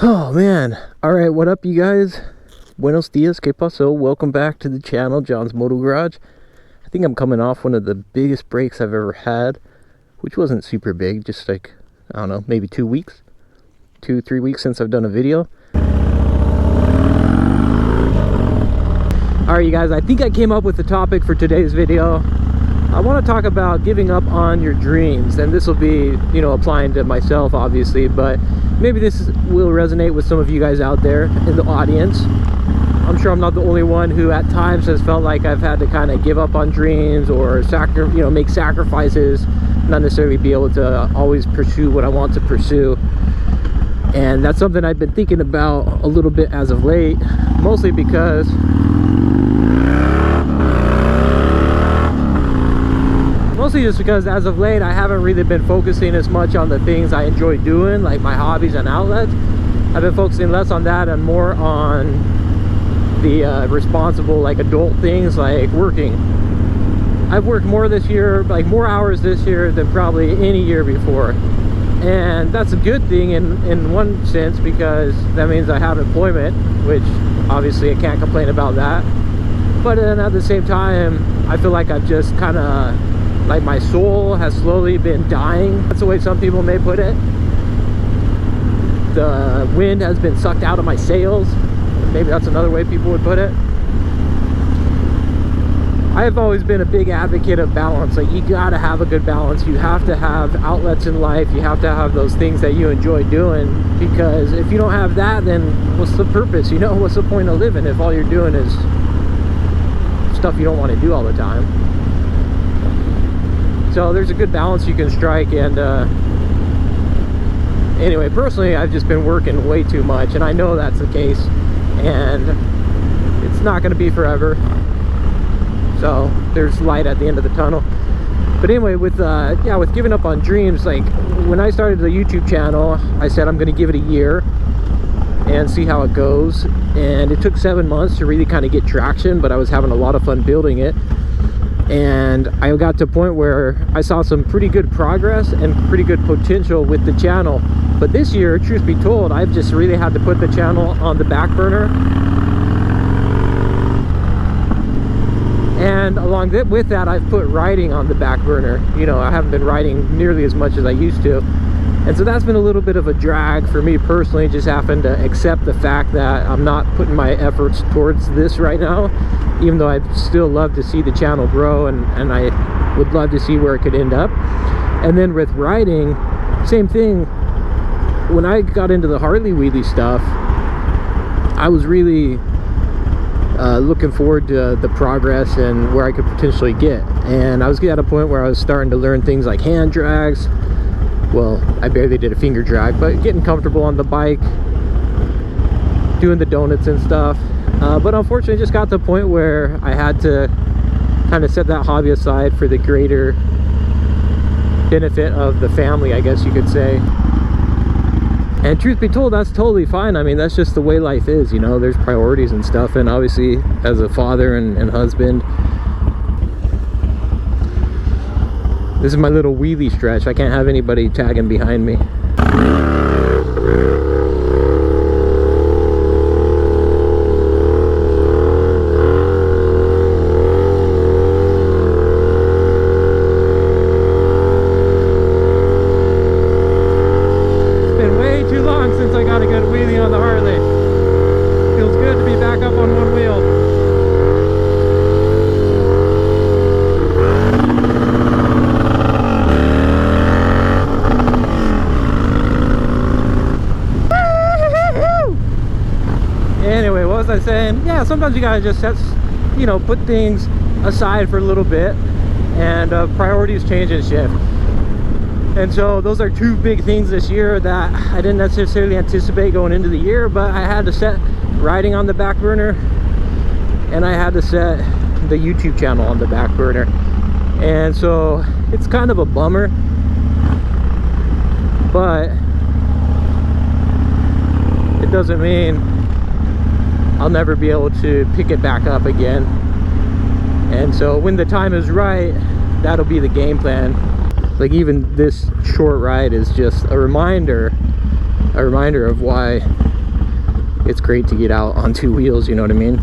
Oh man. Alright, what up you guys? Buenos dias, que paso? Welcome back to the channel, John's Moto Garage. I think I'm coming off one of the biggest breaks I've ever had, which wasn't super big, just like, I don't know, maybe 2 weeks, 2-3 weeks since I've done a video. Alright you guys, I think I came up with the topic for today's video. I want to talk about giving up on your dreams, and this will be, you know, applying to myself obviously, but maybe this will resonate with some of you guys out there in the audience. I'm sure I'm not the only one who at times has felt like I've had to kind of give up on dreams or make sacrifices, not necessarily be able to always pursue what I want to pursue. And that's something I've been thinking about a little bit as of late, mostly because just because as of late I haven't really been focusing as much on the things I enjoy doing, like my hobbies and outlets. I've been focusing less on that and more on the responsible, like adult things, like working. I've worked more this year, like more hours this year than probably any year before, and that's a good thing in one sense, because that means I have employment, which obviously I can't complain about that. But then at the same time, I feel like I've just kind of, like, my soul has slowly been dying. That's the way some people may put it. The wind has been sucked out of my sails. Maybe that's another way people would put it. I've always been a big advocate of balance. Like, you gotta have a good balance. You have to have outlets in life. You have to have those things that you enjoy doing, because if you don't have that, then what's the purpose? You know, what's the point of living if all you're doing is stuff you don't want to do all the time? So there's a good balance you can strike. And anyway, personally, I've just been working way too much, and I know that's the case, and it's not going to be forever. So there's light at the end of the tunnel. But anyway, with giving up on dreams, like when I started the YouTube channel, I said I'm going to give it a year and see how it goes, and it took 7 months to really kind of get traction, but I was having a lot of fun building it. And I got to a point where I saw some pretty good progress and pretty good potential with the channel. But this year, truth be told, I've just really had to put the channel on the back burner. And along with that, I've put writing on the back burner. You know, I haven't been writing nearly as much as I used to. And so that's been a little bit of a drag for me personally, just having to accept the fact that I'm not putting my efforts towards this right now, even though I'd still love to see the channel grow, and I would love to see where it could end up. And then with writing, same thing. When I got into the Harley wheelie stuff, I was really looking forward to the progress and where I could potentially get. And I was at a point where I was starting to learn things like hand drags. Well, I barely did a finger drag, but getting comfortable on the bike, doing the donuts and stuff. But unfortunately, it just got to the point where I had to kind of set that hobby aside for the greater benefit of the family, I guess you could say. And truth be told, that's totally fine. I mean, that's just the way life is, you know, there's priorities and stuff. And obviously, as a father and husband, this is my little wheelie stretch. I can't have anybody tagging behind me. It's been way too long since I got a good wheelie on the Harley. Feels good to be back up on one wheel. Anyway, what was I saying? Yeah, sometimes you gotta just put things aside for a little bit, and priorities change and shift. And so those are two big things this year that I didn't necessarily anticipate going into the year, but I had to set writing on the back burner, and I had to set the YouTube channel on the back burner. And so it's kind of a bummer, but it doesn't mean I'll never be able to pick it back up again. And so when the time is right, that'll be the game plan. Like, even this short ride is just a reminder of why it's great to get out on two wheels, you know what I mean?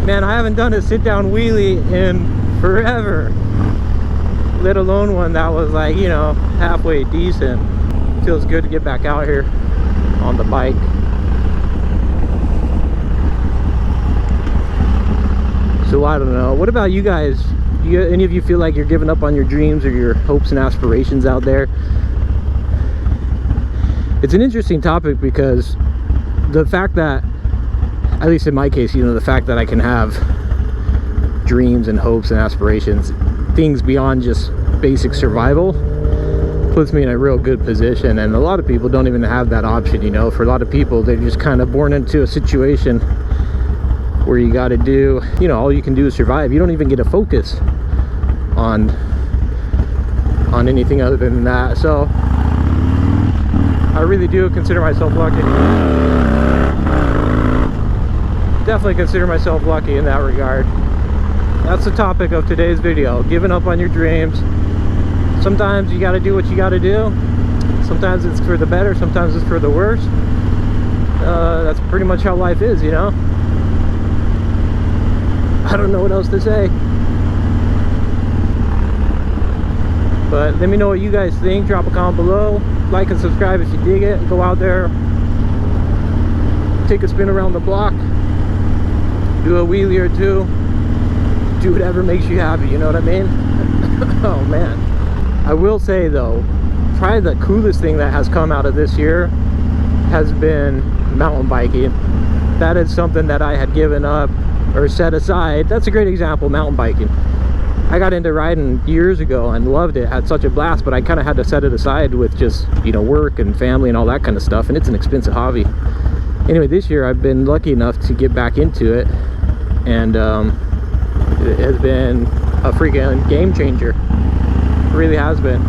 Man, I haven't done a sit-down wheelie in forever, let alone one that was like, you know, halfway decent. Feels good to get back out here on the bike. So I don't know, what about you guys? Any of you feel like you're giving up on your dreams or your hopes and aspirations out there? It's an interesting topic because the fact that, at least in my case, you know, the fact that I can have dreams and hopes and aspirations, things beyond just basic survival, puts me in a real good position. And a lot of people don't even have that option, you know. For a lot of people, they're just kind of born into a situation where you got to do, you know, all you can do is survive. You don't even get to focus on anything other than that. So I really do consider myself lucky. Definitely consider myself lucky in that regard. That's the topic of today's video, giving up on your dreams. Sometimes you got to do what you got to do. Sometimes it's for the better, sometimes it's for the worse. That's pretty much how life is, you know. I don't know what else to say. But let me know what you guys think. Drop a comment below. Like and subscribe if you dig it. Go out there, take a spin around the block, do a wheelie or two, do whatever makes you happy, you know what I mean? Oh man. I will say though, probably the coolest thing that has come out of this year has been mountain biking. That is something that I had given up or set aside. That's a great example, mountain biking. I got into riding years ago and loved it, had such a blast, but I kind of had to set it aside with just, you know, work and family and all that kind of stuff, and it's an expensive hobby. Anyway, this year I've been lucky enough to get back into it, and it has been a freaking game changer. It really has been.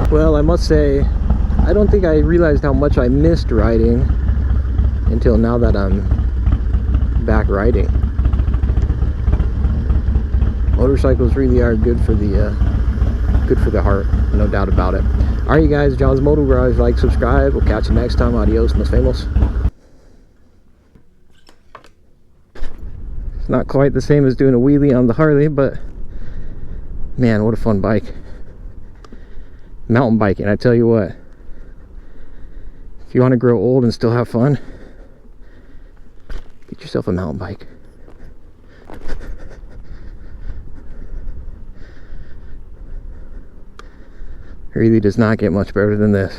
Well, I must say, I don't think I realized how much I missed riding until now that I'm back riding. Motorcycles really are good for the heart, no doubt about it. Alright you guys, John's Moto Garage, like, subscribe. We'll catch you next time. Adios, nos vemos. It's not quite the same as doing a wheelie on the Harley, but man, what a fun bike. Mountain biking, I tell you what, if you want to grow old and still have fun, get yourself a mountain bike. It really does not get much better than this.